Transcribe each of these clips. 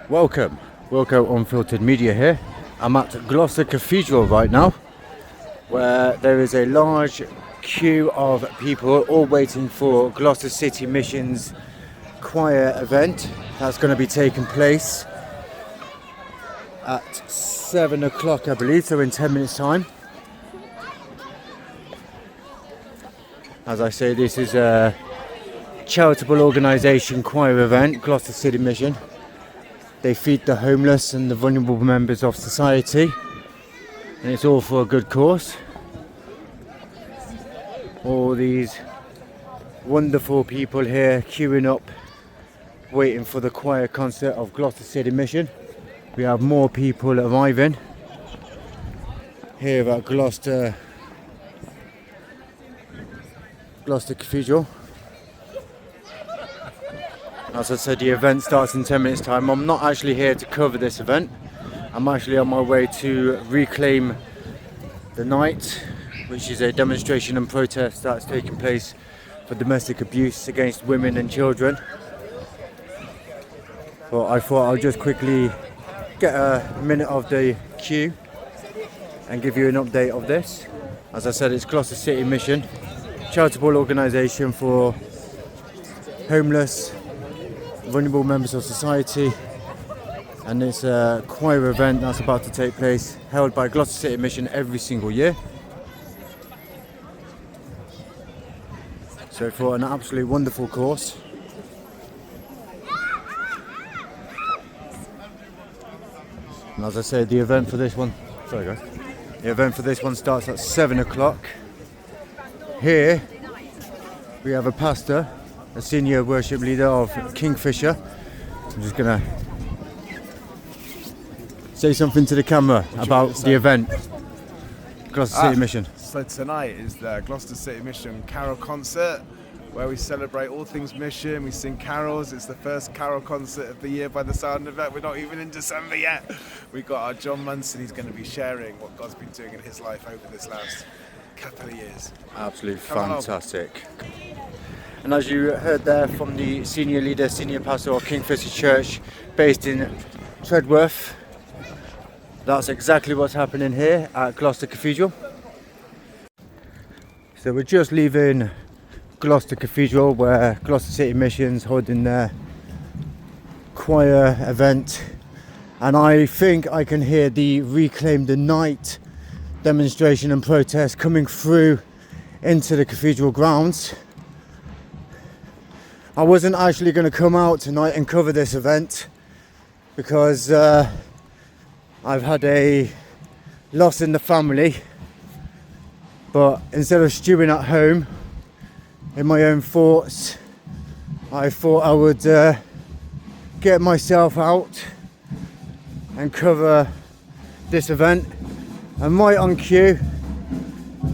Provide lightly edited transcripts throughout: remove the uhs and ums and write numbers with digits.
Welcome, Wilko Unfiltered Media here. I'm at Gloucester Cathedral right now, where there is a large queue of people all waiting for Gloucester City Mission's choir event that's going to be taking place at 7 o'clock, I believe, so in 10 minutes time. As I say, this is a charitable organisation choir event, Gloucester City Mission. They feed the homeless and the vulnerable members of society, and it's all for a good cause. All these wonderful people here queuing up, waiting for the choir concert of Gloucester City Mission. We have more people arriving here at Gloucester Cathedral. As I said, the event starts in 10 minutes time. I'm not actually here to cover this event. I'm actually on my way to Reclaim the Night, which is a demonstration and protest that's taking place for domestic abuse against women and children. But I thought I'll just quickly get a minute of the queue and give you an update of this. As I said, it's Gloucester City Mission, charitable organisation for homeless, vulnerable members of society, and it's a choir event that's about to take place, held by Gloucester City Mission every single year. So for an absolutely wonderful course. And as I said, the event for this one, the event for this one starts at 7 o'clock. Here we have a pastor, a senior worship leader of Kingfisher. I'm just gonna say something to the camera about the event, Gloucester City Mission. So tonight is the Gloucester City Mission Carol Concert, where we celebrate all things mission. We sing carols. It's the first carol concert of the year by the sound of it. We're not even in December yet. We've got our John Munson. He's going to be sharing what God's been doing in his life over this last couple of years. Absolutely fantastic. And as you heard there from the senior leader, senior pastor of Kingfisher Church, based in Tredworth, that's exactly what's happening here at Gloucester Cathedral. So we're just leaving Gloucester Cathedral, where Gloucester City Mission's holding their choir event, and I think I can hear the Reclaim the Night demonstration and protest coming through into the cathedral grounds. I wasn't actually going to come out tonight and cover this event because I've had a loss in the family, but instead of stewing at home in my own thoughts, I thought I would get myself out and cover this event. And right on cue,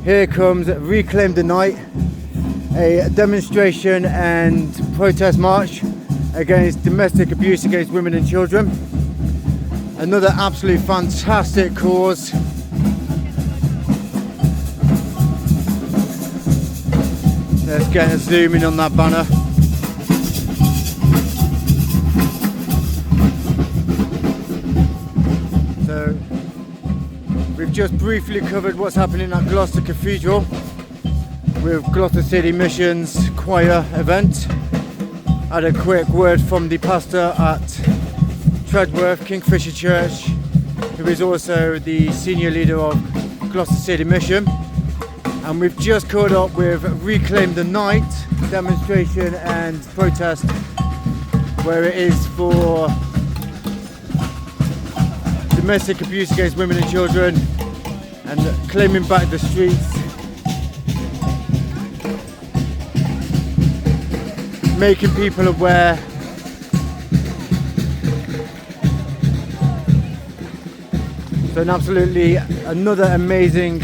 here comes Reclaim the Night, a demonstration and protest march against domestic abuse against women and children. Another absolutely fantastic cause. Let's get a zoom in on that banner. So we've just briefly covered what's happening at Gloucester Cathedral with Gloucester City Mission's choir event. Had a quick word from the pastor at Tredworth, Kingfisher Church, who is also the senior leader of Gloucester City Mission. And we've just caught up with Reclaim the Night demonstration and protest, where it is for domestic abuse against women and children and claiming back the streets, making people aware. So another amazing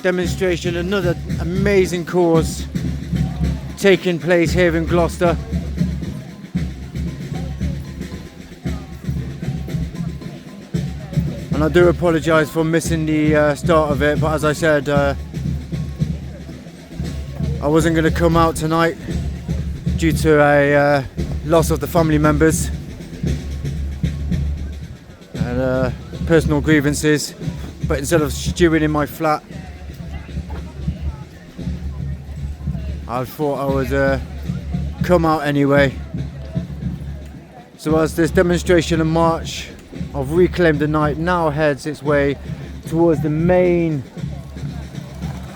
demonstration, another amazing cause taking place here in Gloucester. And I do apologise for missing the start of it, but as I said, I wasn't going to come out tonight due to a loss of the family members. and personal grievances, but instead of stewing in my flat, I thought I would come out anyway. So as this demonstration and march of Reclaim the Night now heads its way towards the main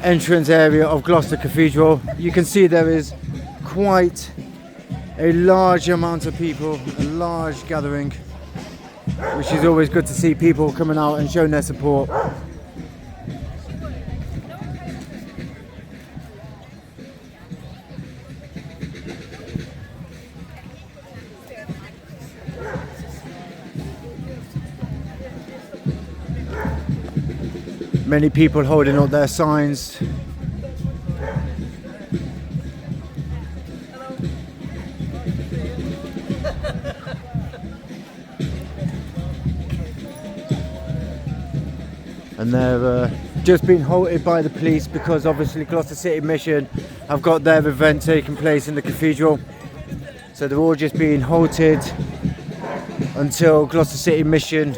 entrance area of Gloucester Cathedral, you can see there is quite a large amount of people, a large gathering, which is always good to see people coming out and showing their support. Many people holding up their signs. And they're just been halted by the police because obviously Gloucester City Mission have got their event taking place in the cathedral. So they're all just being halted until Gloucester City Mission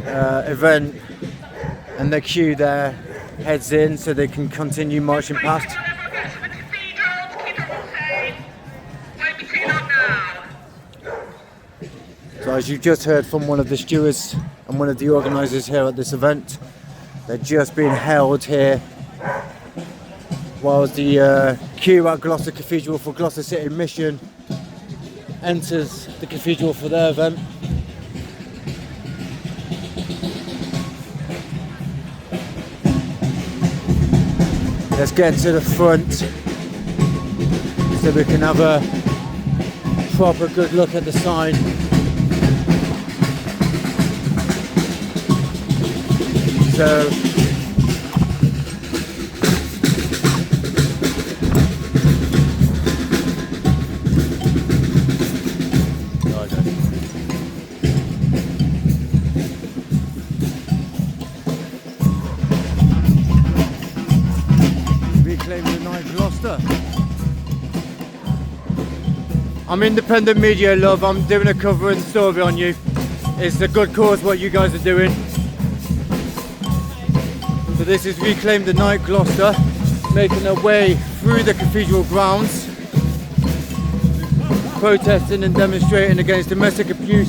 event and the queue there heads in so they can continue marching past. So as you just heard from one of the stewards and one of the organisers here at this event, they're just being held here whilst the queue at Gloucester Cathedral for Gloucester City Mission enters the cathedral for their event. Let's get to the front so we can have a proper good look at the sign. So Reclaim the Night Gloucester. I'm independent media, love. I'm doing a cover and story on you. It's a good cause what you guys are doing. So this is Reclaim the Night Gloucester, making their way through the cathedral grounds, protesting and demonstrating against domestic abuse,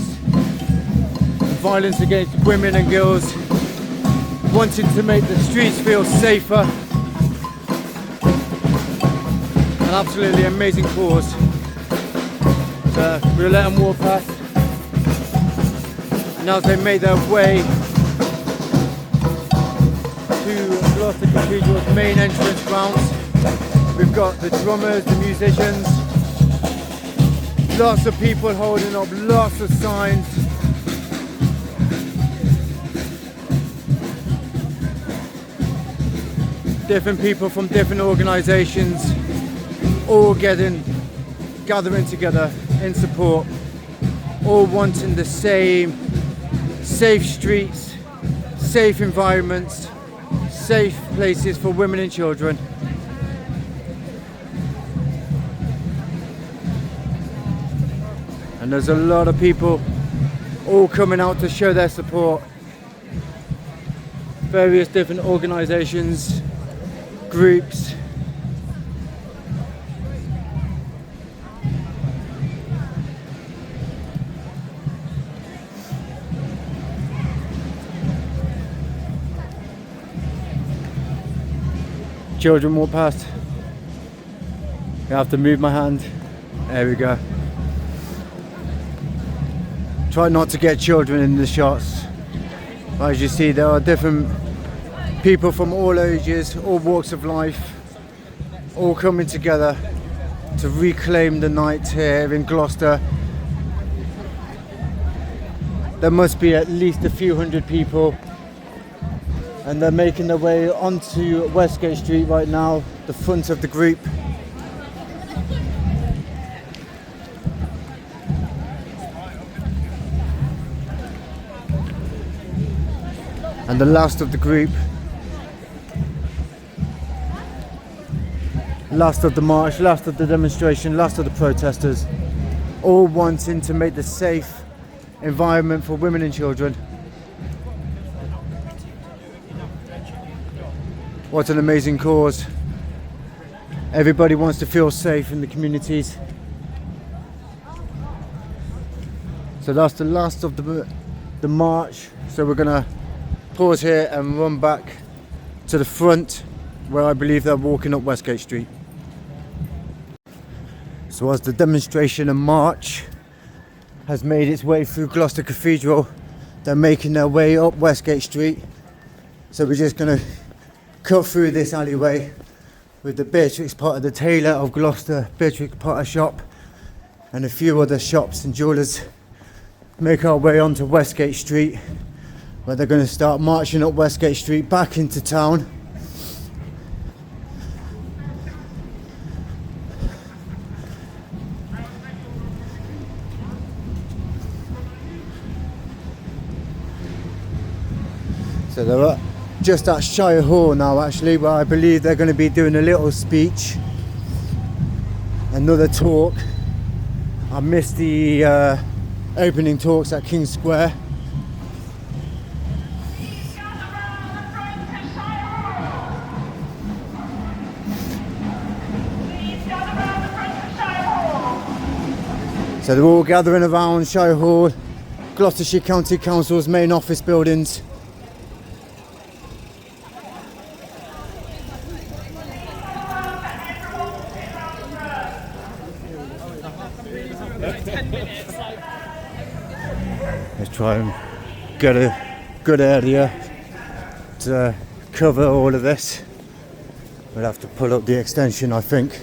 violence against women and girls, wanting to make the streets feel safer. An absolutely amazing cause. So we'll let them walk past. And as they made their way to Gloucester Cathedral's main entrance grounds, we've got the drummers, the musicians, lots of people holding up lots of signs. Different people from different organisations all gathering together in support, all wanting the same: safe streets, safe environments, safe places for women and children. And there's a lot of people all coming out to show their support. Various different organisations, groups. Children walk past. I have to move my hand. There we go. Try not to get children in the shots. As you see, there are different people from all ages, all walks of life, all coming together to reclaim the night here in Gloucester. There must be at least a few hundred people, and they're making their way onto Westgate Street right now, the front of the group. And the last of the group, last of the march, last of the demonstration, last of the protesters, all wanting to make the safe environment for women and children. What an amazing cause. Everybody wants to feel safe in the communities. So that's the last of the march. So we're gonna pause here and run back to the front where I believe they're walking up Westgate Street. So as the demonstration and march has made its way through Gloucester Cathedral, they're making their way up Westgate Street. So we're just gonna cut through this alleyway with the Beatrix Potter, the tailor of Gloucester, Beatrix Potter shop, and a few other shops and jewellers. Make our way onto Westgate Street, where they're going to start marching up Westgate Street back into town. So they're just at Shire Hall now, actually, where I believe they're going to be doing a little speech, another talk. I missed the opening talks at King Square. So they're all gathering around Shire Hall, Gloucestershire County Council's main office buildings. Let's try and get a good area to cover all of this. We'll have to pull up the extension, I think.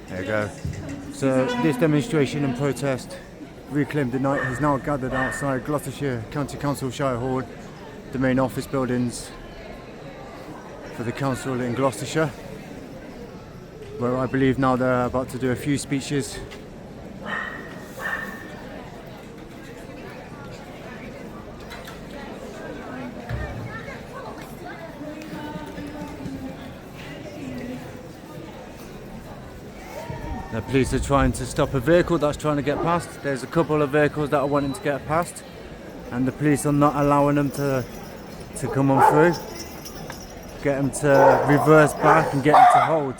There you go. So this demonstration and protest, Reclaim the Night, has now gathered outside Gloucestershire County Council Shire Hall, the main office buildings for the council in Gloucestershire, where I believe now they're about to do a few speeches. The police are trying to stop a vehicle that's trying to get past. There's a couple of vehicles that are wanting to get past, and the police are not allowing them to come on through. Get them to reverse back and get them to hold.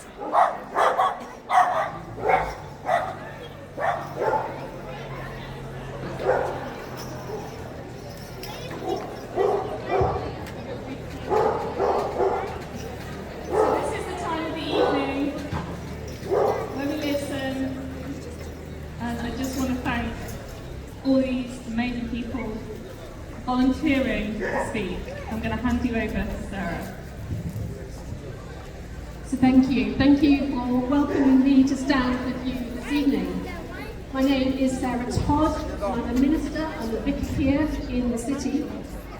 all these amazing people volunteering to speak. I'm going to hand you over to Sarah. So thank you for welcoming me to stand with you this evening. My name is Sarah Todd. I'm a minister and a vicar here in the city,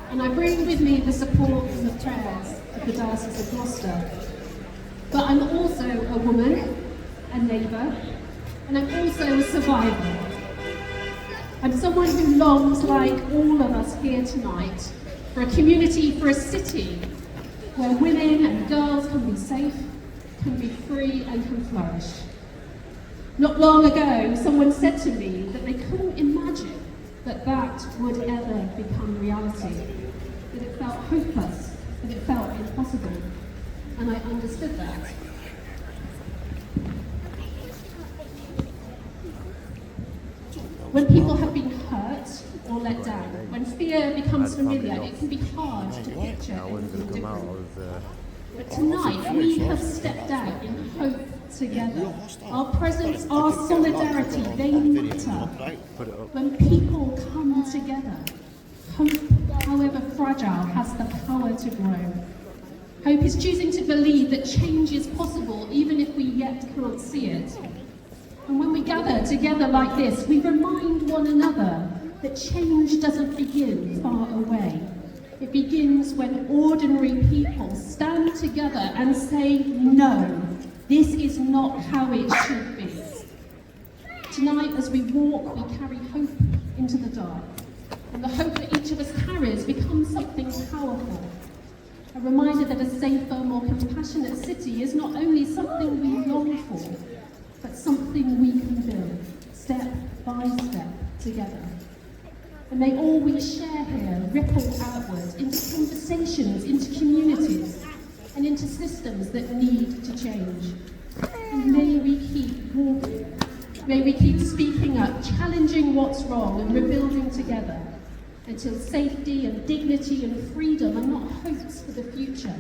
and I bring with me the support and the prayers of the Diocese of Gloucester. But I'm also a woman, a neighbour, and I'm also a survivor. I'm someone who longs, like all of us here tonight, for a community, for a city where women and girls can be safe, can be free and can flourish. Not long ago, someone said to me that they couldn't imagine that that would ever become reality, that it felt hopeless, that it felt impossible, and I understood that. When people have been hurt or let down, when fear becomes familiar, it can be hard to picture anything different. But tonight, we have stepped out in hope together. Our presence, our solidarity, they matter. When people come together, hope, however fragile, has the power to grow. Hope is choosing to believe that change is possible, even if we yet can't see it. And when we gather together like this, we remind one another that change doesn't begin far away. It begins when ordinary people stand together and say, no, this is not how it should be. Tonight, as we walk, we carry hope into the dark. And the hope that each of us carries becomes something powerful. A reminder that a safer, more compassionate city is not only something we long for, but something we can build, step by step, together. And may all we share here ripple outward into conversations, into communities, and into systems that need to change. And may we keep walking, may we keep speaking up, challenging what's wrong and rebuilding together, until safety and dignity and freedom are not hopes for the future,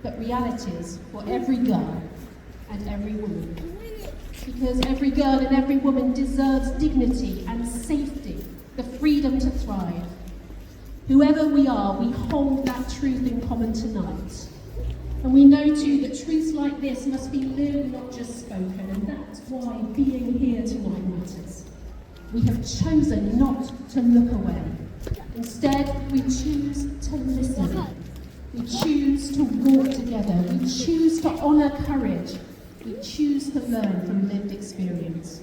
but realities for every girl and every woman. Because every girl and every woman deserves dignity and safety, the freedom to thrive. Whoever we are, we hold that truth in common tonight. And we know too that truths like this must be lived, not just spoken, and that's why being here tonight matters. We have chosen not to look away. Instead, we choose to listen. We choose to walk together. We choose to honour courage. We choose to learn from lived experience.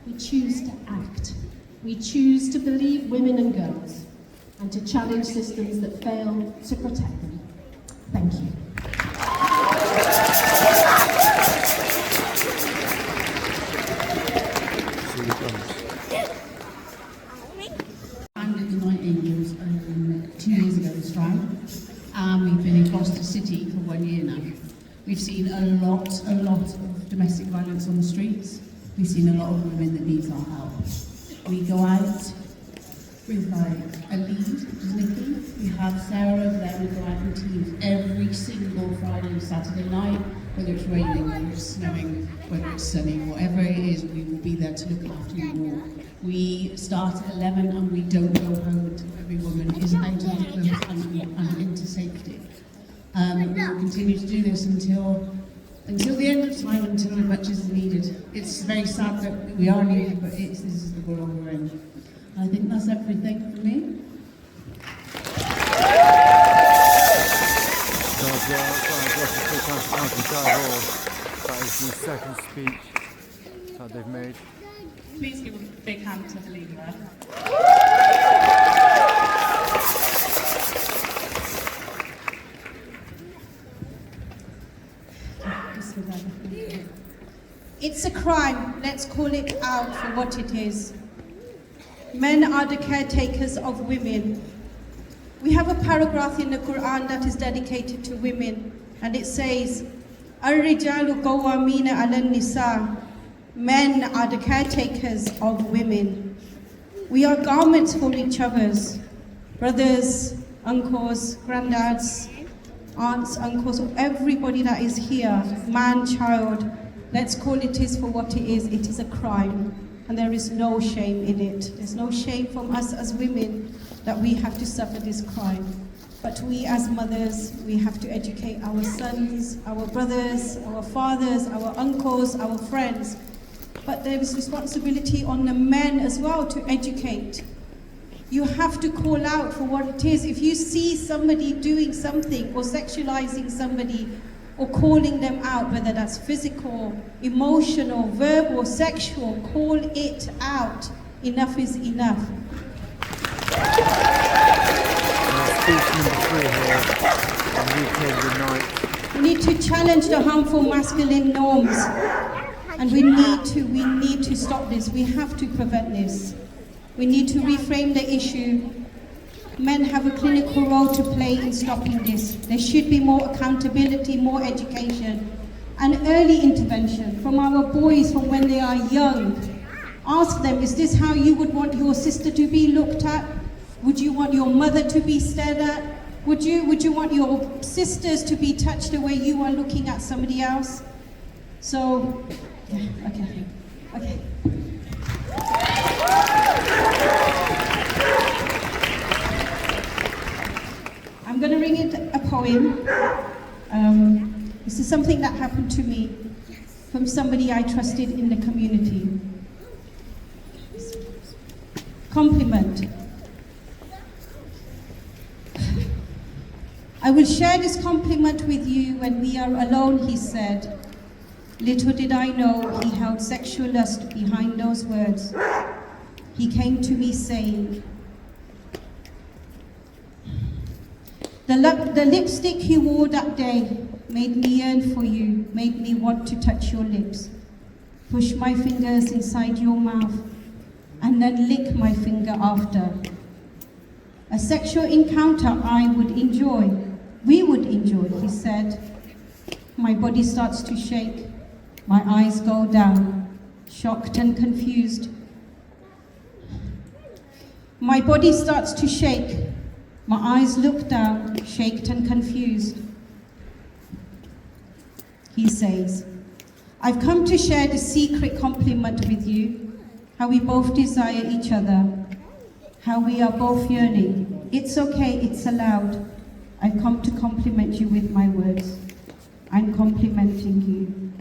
We choose to act. We choose to believe women and girls and to challenge systems that fail to protect them. Thank you. Founded the Night Angels 2 years ago this Friday. We've been in Gloucester City for 1 year now. We've seen a lot of domestic violence on the streets. We've seen a lot of women that need our help. We go out with a lead, which is Nikki. We have Sarah over there. We go out in teams every single Friday and Saturday night, whether it's raining, whether it's snowing, whether it's sunny, whatever it is, we will be there to look after you all. We start at 11 and we don't go home until every woman is out of the house and into safety. We will continue to do this until the end of time, until as much as needed. It's very sad that we are needed, but this is the world we're in. I think that's everything for me. That is the second speech that they've made. Please give a big hand to the leader. It's a crime. Let's call it out for what it is. Men are the caretakers of women. We have a paragraph in the Quran that is dedicated to women, and it says, Ar-rijalu qawwamina 'ala an-nisa. Men are the caretakers of women. We are garments for each other's. Brothers, uncles, granddads, aunts, uncles, everybody that is here, man, child, let's call it is for what it is. It is a crime, and there is no shame in it. There's no shame from us as women that we have to suffer this crime. But we as mothers, we have to educate our sons, our brothers, our fathers, our uncles, our friends. But there is responsibility on the men as well to educate. You have to call out for what it is. If you see somebody doing something or sexualizing somebody or calling them out, whether that's physical, emotional, verbal, sexual, call it out. Enough is enough. Speech number 3 here on UK Unite. We need to challenge the harmful masculine norms, and we need to stop this. We have to prevent this. We need to reframe the issue. Men have a clinical role to play in stopping this. There should be more accountability, more education, and early intervention from our boys from when they are young. Ask them, is this how you would want your sister to be looked at? Would you want your mother to be stared at? Would you want your sisters to be touched the way you are looking at somebody else? So, yeah, okay. I'm going to read it a poem. This is something that happened to me from somebody I trusted in the community. Compliment. I will share this compliment with you when we are alone, he said. Little did I know he held sexual lust behind those words. He came to me saying, the lipstick you wore that day made me yearn for you, made me want to touch your lips, push my fingers inside your mouth, and then lick my finger after. A sexual encounter I would enjoy, we would enjoy, he said. My body starts to shake, my eyes go down, shocked and confused. My body starts to shake, my eyes look down, shaken and confused. He says, I've come to share the secret compliment with you, how we both desire each other, how we are both yearning. It's okay, it's allowed. I've come to compliment you with my words. I'm complimenting you.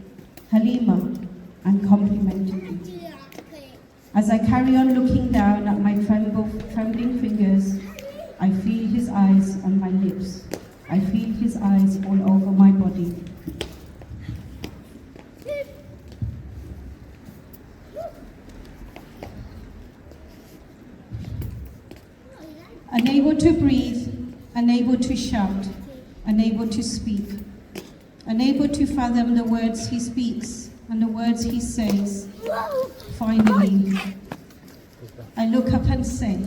Halima, I'm complimenting you. As I carry on looking down at my trembling fingers, I feel his eyes on my lips. I feel his eyes all over my body. Unable to breathe, unable to shout, unable to speak, unable to fathom the words he speaks and the words he says. Finally, I look up and say,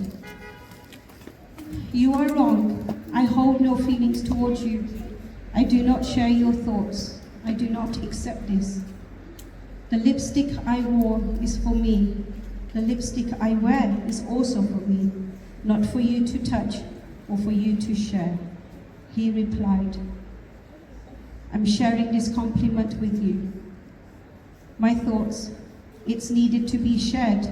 you are wrong. I hold no feelings towards you. I do not share your thoughts. I do not accept this. The lipstick I wore is for me. The lipstick I wear is also for me, not for you to touch or for you to share. He replied, I'm sharing this compliment with you. My thoughts, it's needed to be shared,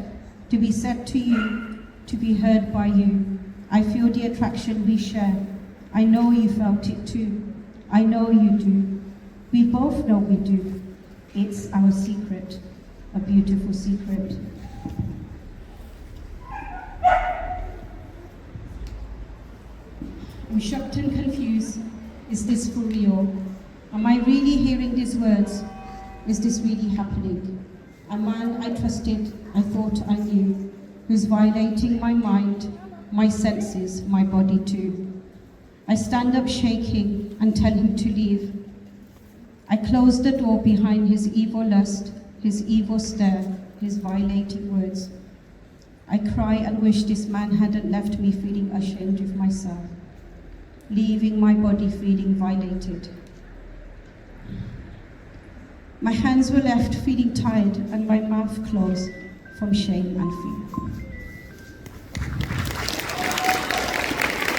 to be said to you, to be heard by you. I feel the attraction we share. I know you felt it too. I know you do. We both know we do. It's our secret, a beautiful secret. I'm shocked and confused. Is this for real? Am I really hearing these words? Is this really happening? A man I trusted, I thought I knew, who's violating my mind, my senses, my body too. I stand up shaking and tell him to leave. I close the door behind his evil lust, his evil stare, his violating words. I cry and wish this man hadn't left me feeling ashamed of myself, leaving my body feeling violated. My hands were left feeling tired and my mouth closed from shame and fear.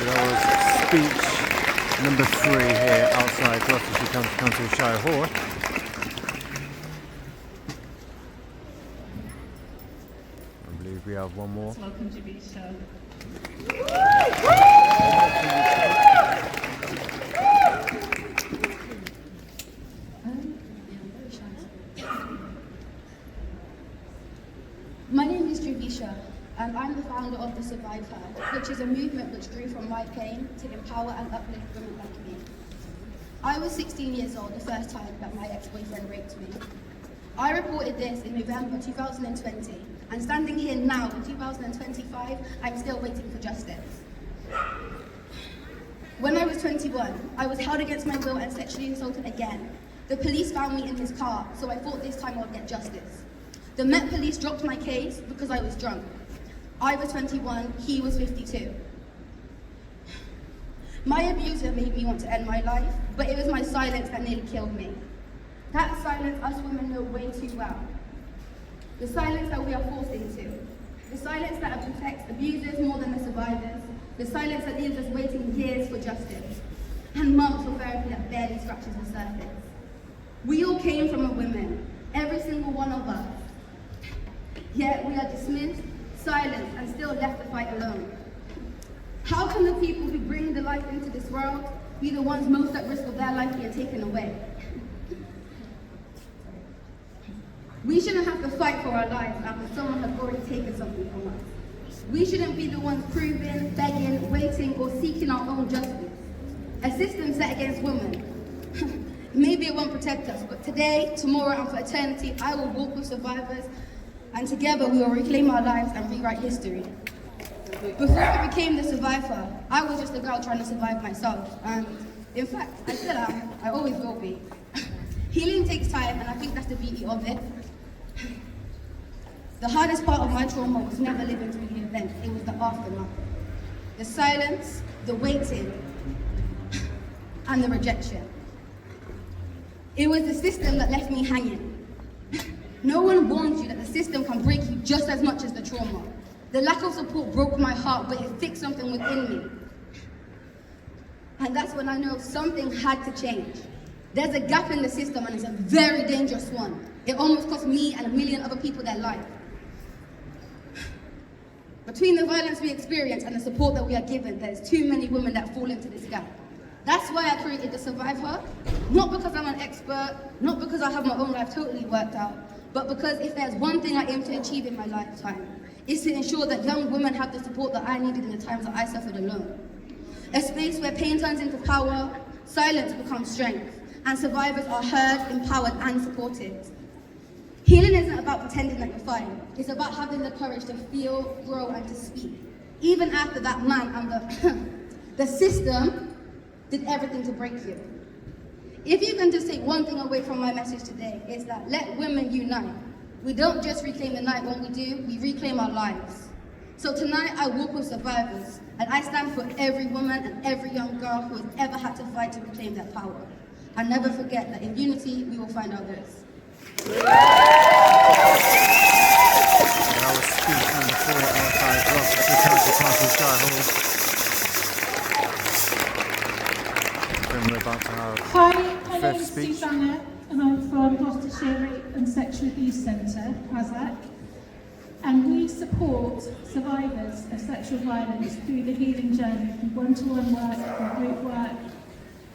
That was speech number 3 here outside Gloucester City Council Shire Hall. I believe we have one more. Welcome to be show. My name is Kingfisher, and I'm the founder of The Survive Her, which is a movement which grew from my pain to empower and uplift women like me. I was 16 years old the first time that my ex-boyfriend raped me. I reported this in November 2020, and standing here now in 2025, I'm still waiting for justice. When I was 21, I was held against my will and sexually assaulted again. The police found me in his car, so I thought this time I would get justice. The Met Police dropped my case because I was drunk. I was 21, he was 52. My abuser made me want to end my life, but it was my silence that nearly killed me. That silence us women know way too well. The silence that we are forced into. The silence that protects abusers more than the survivors. The silence that leaves us waiting years for justice. And months for therapy that barely scratches the surface. We all came from a woman, every single one of us. Yet we are dismissed, silenced, and still left to fight alone. How can the people who bring the life into this world be the ones most at risk of their life being taken away? We shouldn't have to fight for our lives after someone has already taken something from us. We shouldn't be the ones proving, begging, waiting, or seeking our own justice. A system set against women. Maybe it won't protect us, but today, tomorrow, and for eternity, I will walk with survivors, and together we will reclaim our lives and rewrite history. Before I became the survivor, I was just a girl trying to survive myself, and in fact, I still am. I always will be. Healing takes time, and I think that's the beauty of it. The hardest part of my trauma was never living through the event. It was the aftermath. The silence, the waiting, and the rejection. It was the system that left me hanging. No one warns you that the system can break you just as much as the trauma. The lack of support broke my heart, but it fixed something within me. And that's when I know something had to change. There's a gap in the system, and it's a very dangerous one. It almost cost me and a million other people their life. Between the violence we experience and the support that we are given, there's too many women that fall into this gap. That's why I created the Survivor, not because I'm an expert, not because I have my own life totally worked out, but because if there's one thing I aim to achieve in my lifetime, it's to ensure that young women have the support that I needed in the times that I suffered alone. A space where pain turns into power, silence becomes strength, and survivors are heard, empowered, and supported. Healing isn't about pretending that you're fine. It's about having the courage to feel, grow, and to speak. Even after that man and the system did everything to break you. If you can just take one thing away from my message today, it's that let women unite. We don't just reclaim the night. When we do, we reclaim our lives. So tonight, I walk with survivors, and I stand for every woman and every young girl who has ever had to fight to reclaim their power. And never forget that in unity, we will find our voice. I was speaking before outside Gloucester City Mission. Then we're about to have Hi, my fifth name is speech. Susanna, and I'm from Gloucestershire Rape and Sexual Abuse Centre, ASAC. And we support survivors of sexual violence through the healing journey, through one-to-one work, through group work,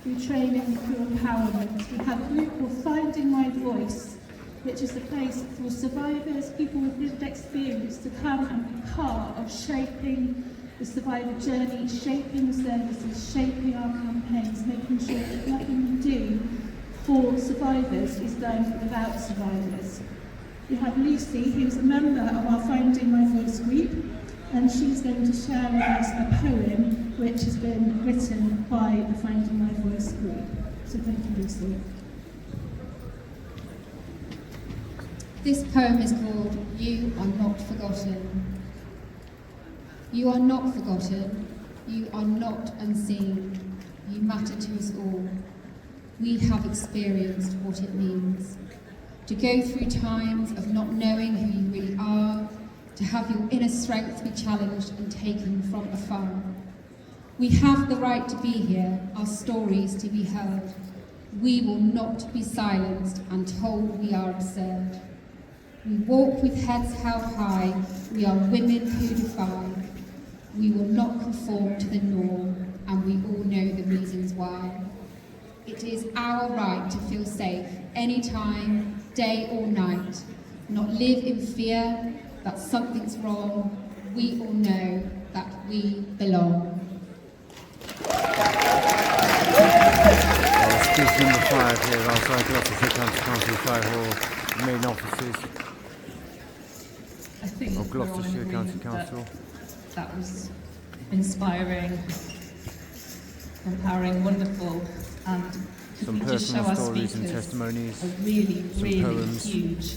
through training, through empowerment. We have a group called Finding My Voice, which is a place for survivors, people with lived experience, to come and be part of shaping the survivor journey, shaping the services, shaping our campaigns, making sure that nothing we do for survivors is done without survivors. We have Lucy, who's a member of our Finding My Voice group, and she's going to share with us a poem which has been written by the Finding My Voice group. So thank you, Lucy. This poem is called You Are Not Forgotten. You are not forgotten. You are not unseen. You matter to us all. We have experienced what it means to go through times of not knowing who you really are, to have your inner strength be challenged and taken from afar. We have the right to be here, our stories to be heard. We will not be silenced and told we are absurd. We walk with heads held high. We are women who defy. We will not conform to the norm, and we all know the reasons why. It is our right to feel safe anytime, day or night, not live in fear that something's wrong. We all know that we belong. Speech number 5 here outside Gloucester City Council Fire Hall, main offices I think of we're all in Gloucestershire County agreement Council. that was inspiring, empowering, wonderful, and Some we just show personal our stories and speakers testimonies, a really, some really poems. huge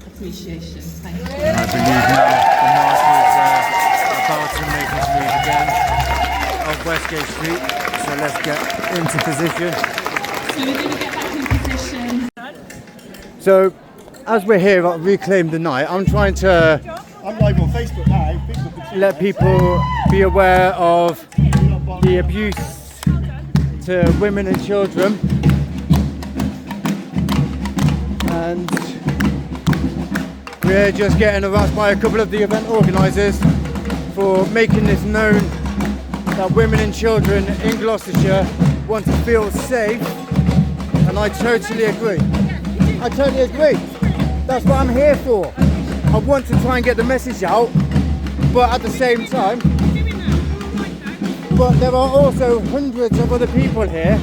appreciation. Thank you. I believe now the march is about to make its move again up Westgate Street, so let's get into position. So we're going to get back in position. So, as we're here at Reclaim the Night, I'm trying to I'm live on Facebook now. People can see let that. people be aware of the abuse to women and children, and we're just getting harassed by a couple of the event organisers for making this known that women and children in Gloucestershire want to feel safe, and I totally agree. I totally agree. That's what I'm here for. I want to try and get the message out, but at the same time, but there are also hundreds of other people here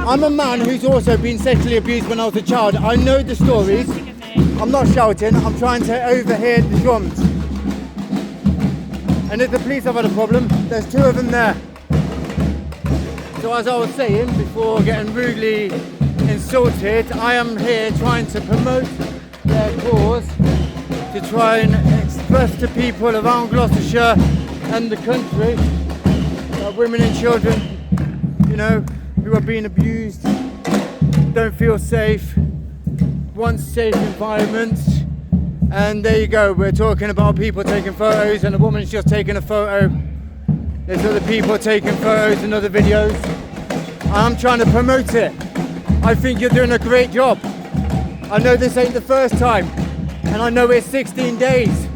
I'm a man who's also been sexually abused when I was a child. I know the stories. I'm not shouting, I'm trying to overhear the drums. And if the police have had a problem, there's 2 of them there. So as I was saying, before getting rudely insulted, I am here trying to promote their cause, to try and express to people around Gloucestershire and the country that women and children, you know, who are being abused, don't feel safe, want safe environments. And there you go, we're talking about people taking photos, and a woman's just taking a photo. There's other people taking photos and other videos. I'm trying to promote it. I think you're doing a great job. I know this ain't the first time, and I know it's 16 days.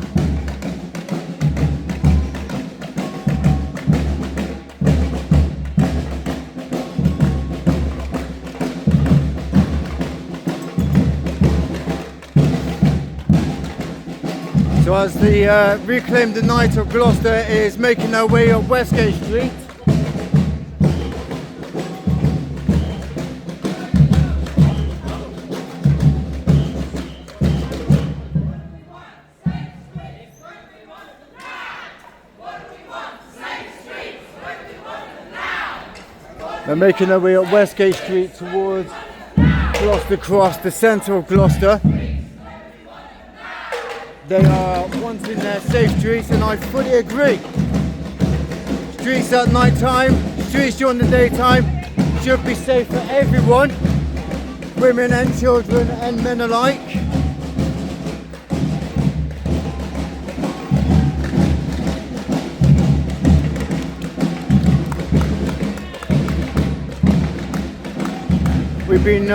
So as the Reclaim the Night of Gloucester is making their way up Westgate Street, they're making their way up Westgate Street towards Gloucester Cross, the centre of Gloucester. They are wanting their safe streets, and I fully agree. Streets at night time, streets during the daytime should be safe for everyone, women and children and men alike. We've been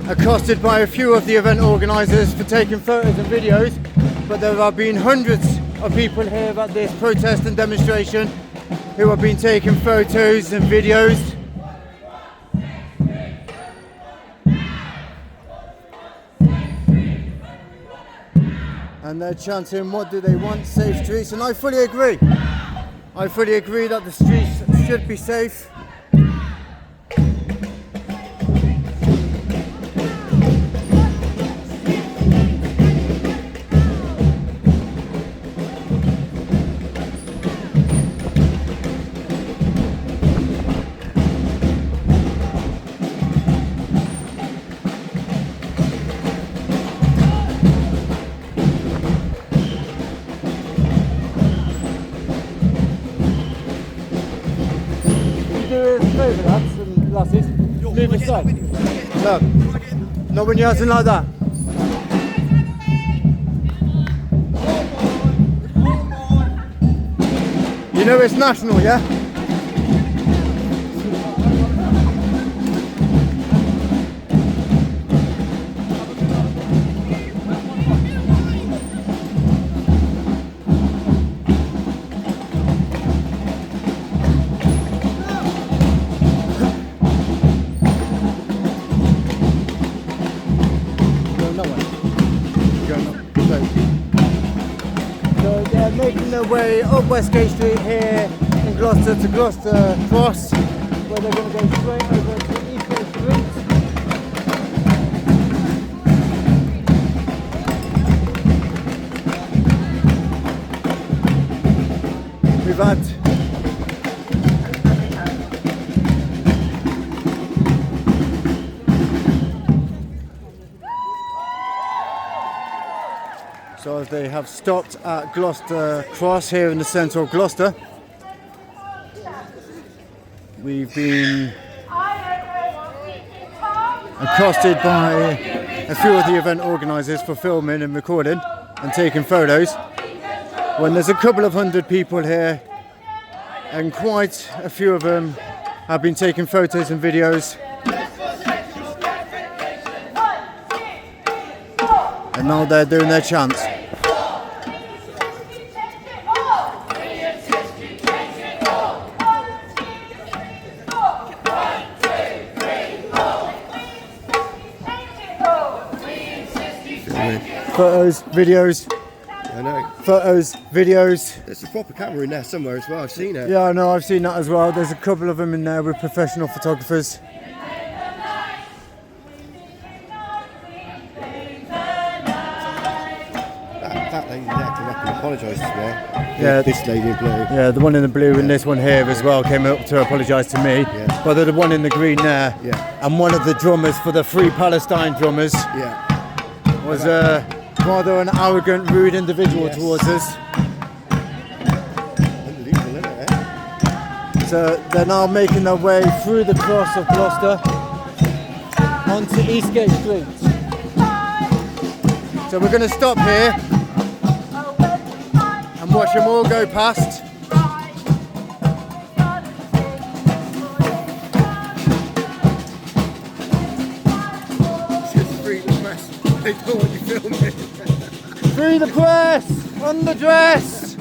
accosted by a few of the event organisers for taking photos and videos, but there have been hundreds of people here at this protest and demonstration who have been taking photos and videos. And they're chanting, what do they want? Safe streets. And I fully agree. I fully agree that the streets should be safe. Move aside. No. Not when you're acting like that. You know it's national, yeah? Making their way up Westgate Street here in Gloucester to Gloucester Cross, where they're going to go straight over to Eco Street. We've had So as they have stopped at Gloucester Cross here in the centre of Gloucester, we've been accosted by a few of the event organisers for filming and recording and taking photos, when there's a couple of hundred people here and quite a few of them have been taking photos and videos. And now they're doing their chants. Photos, videos. I know. Photos, videos. There's a proper camera in there somewhere as well, I've seen it. Yeah, I know, I've seen that as well. There's a couple of them in there with professional photographers. Lady there came up and apologised to me. Yeah. This lady in blue. Yeah, the one in the blue and this one here as well came up to apologise to me. Yeah. But the one in the green there, Yeah. and one of the drummers for the Free Palestine drummers, Yeah. was rather an arrogant, rude individual Yes. towards us. Unbelievable, isn't it? So they're now making their way through the cross of Gloucester onto Eastgate Street. So we're going to stop here and watch them all go past. Just free the press. They don't want you filming. Free the press! On the dress!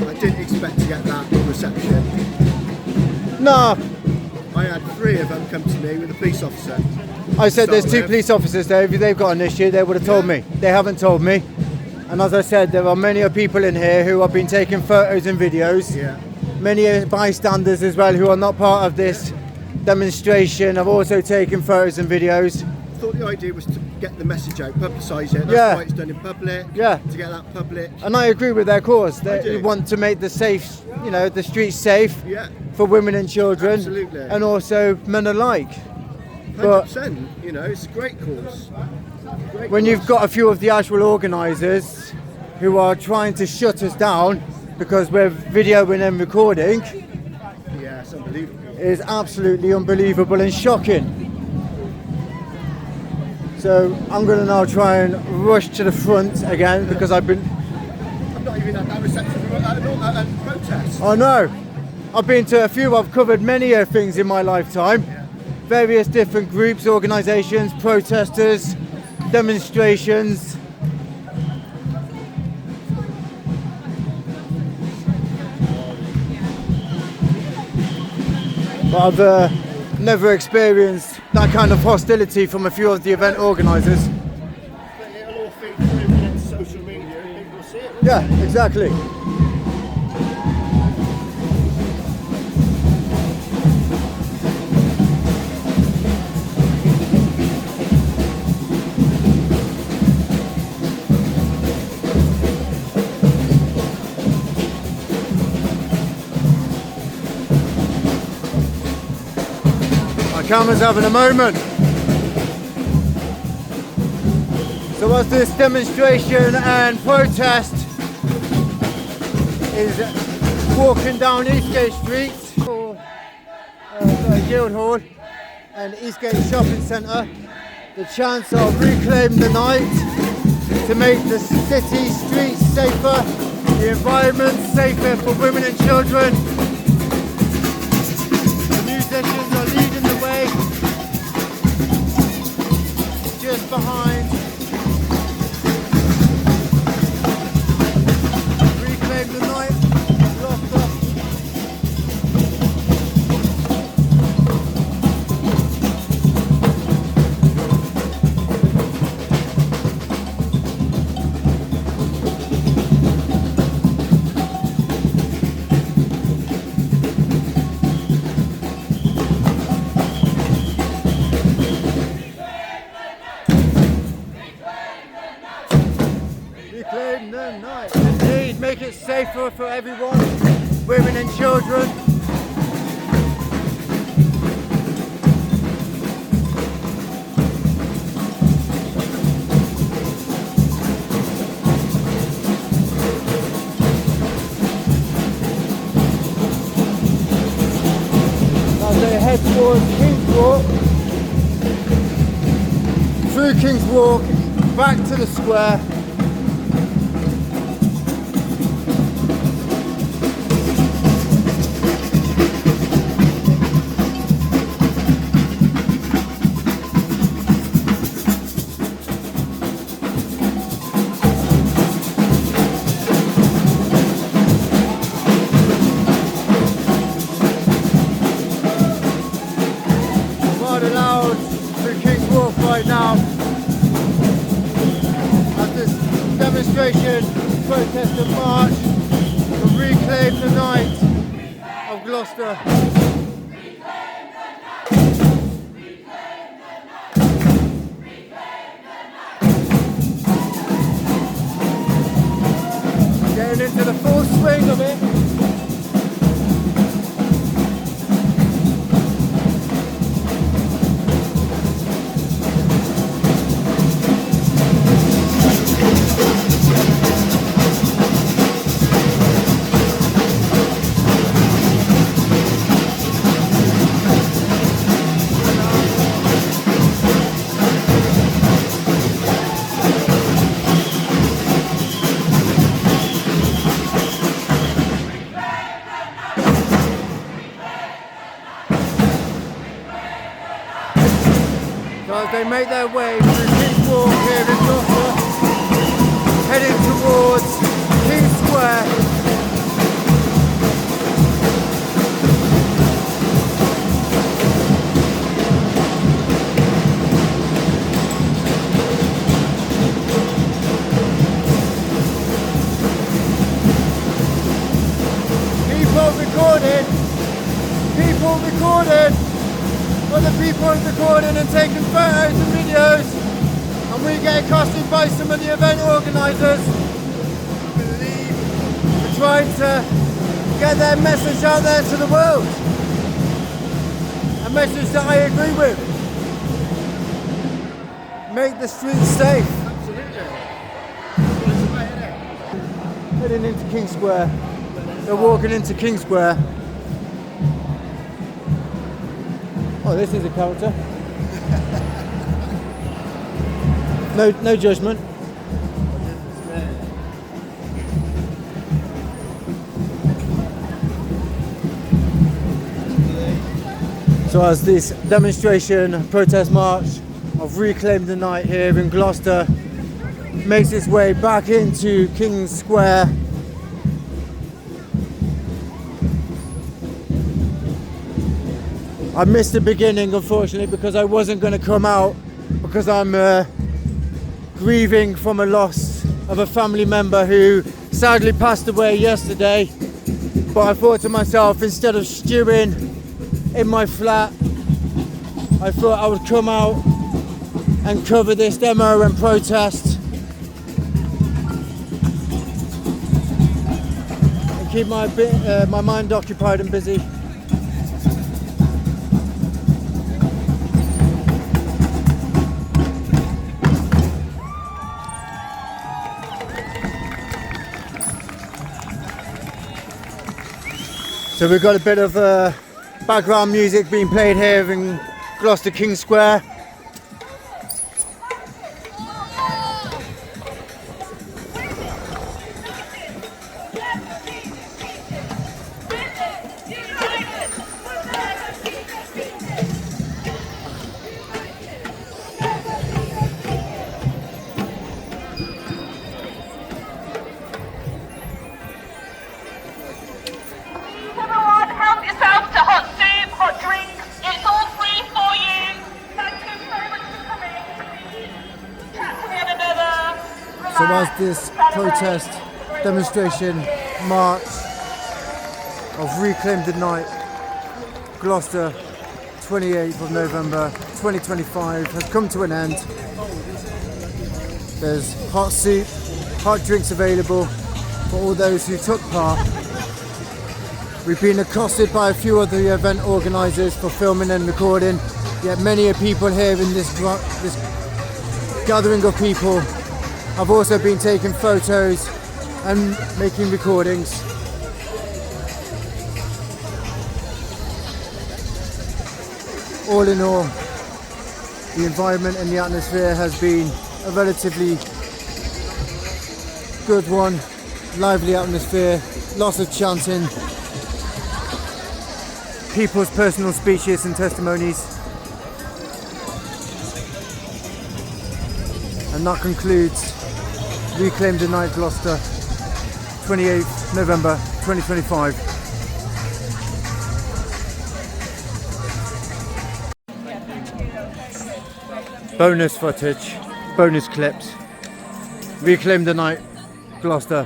I didn't expect to get that reception. No, I had 3 of them come to me with a police officer. I said there's 2 Start with. police officers there. If they've got an issue, they would have told me. They haven't told me. And as I said, there are many people in here who have been taking photos and videos. Yeah. Many bystanders as well who are not part of this demonstration have also taken photos and videos. I thought the idea was to get the message out, publicise it. That's Yeah. why it's done in public. Yeah. To get that public. And I agree with their cause. I They do. want to make the safe, the streets safe Yeah. for women and children. Absolutely. And also men alike. But 100%. You know, it's a great cause. Great when cause. you've got a few of the actual organisers who are trying to shut us down because we're videoing and recording, Yeah, it's unbelievable. is absolutely unbelievable and shocking. So I'm going to now try and rush to the front again because I've been... I've not even had that reception from a protest. I know. I've been to a few, I've covered many things in my lifetime. Various different groups, organisations, protesters, demonstrations. But I've never experienced that kind of hostility from a few of the event organisers. It'll all feed through into social media and people will see it. Yeah, exactly. My camera's having a moment. So as this demonstration and protest is walking down Eastgate Street, Guildhall and Eastgate Shopping Centre, the chance of reclaiming the night to make the city streets safer, the environment safer for women and children. The musicians are leading the way, just behind. Reclaim the night, Gloucester. Reclaim the night. Indeed, make it safer for everyone, women and children. As they head towards King's Walk, through King's Walk, back to the square. Rather loud through King's Walk right now as this demonstration, protest and march to reclaim the night of Gloucester. Guys, they make their way through King's Walk here in Gloucester, heading towards King Square. People recording, other people recording and taking photos and videos, and we get accosted by some of the event organisers. We're trying to get their message out there to the world, a message that I agree with. Make the streets safe. Heading into King Square. They're walking into King Square. Oh, this is a character. No judgment. So as this demonstration, protest march of Reclaim the Night here in Gloucester makes its way back into King Square, I missed the beginning, unfortunately, because I wasn't going to come out because I'm grieving from a loss of a family member who sadly passed away yesterday. But I thought to myself, instead of stewing in my flat, I thought I would come out and cover this demo and protest and keep my mind occupied and busy. So we've got a bit of background music being played here in Gloucester King Square. So as this protest demonstration march of Reclaim the Night, Gloucester, 28th of November 2025 has come to an end. There's hot soup, hot drinks available for all those who took part. We've been accosted by a few of the event organisers for filming and recording, yet many people here in this gathering of people have also been taking photos and making recordings. All in all, the environment and the atmosphere has been a relatively good one, lively atmosphere, lots of chanting, people's personal speeches and testimonies. And that concludes Reclaim the Night Gloucester, 28th November 2025. Bonus footage, bonus clips. Reclaim the Night Gloucester.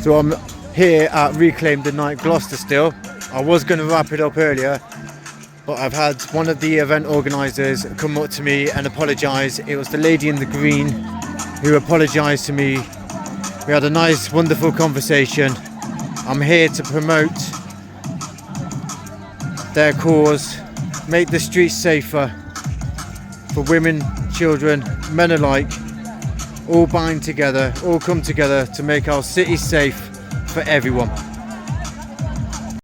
So I'm here at Reclaim the Night Gloucester still. I was going to wrap it up earlier, but I've had one of the event organisers come up to me and apologise. It was the lady in the green who apologised to me. We had a nice, wonderful conversation. I'm here to promote their cause, make the streets safer for women, children, men alike. All bind together, all come together to make our city safe for everyone.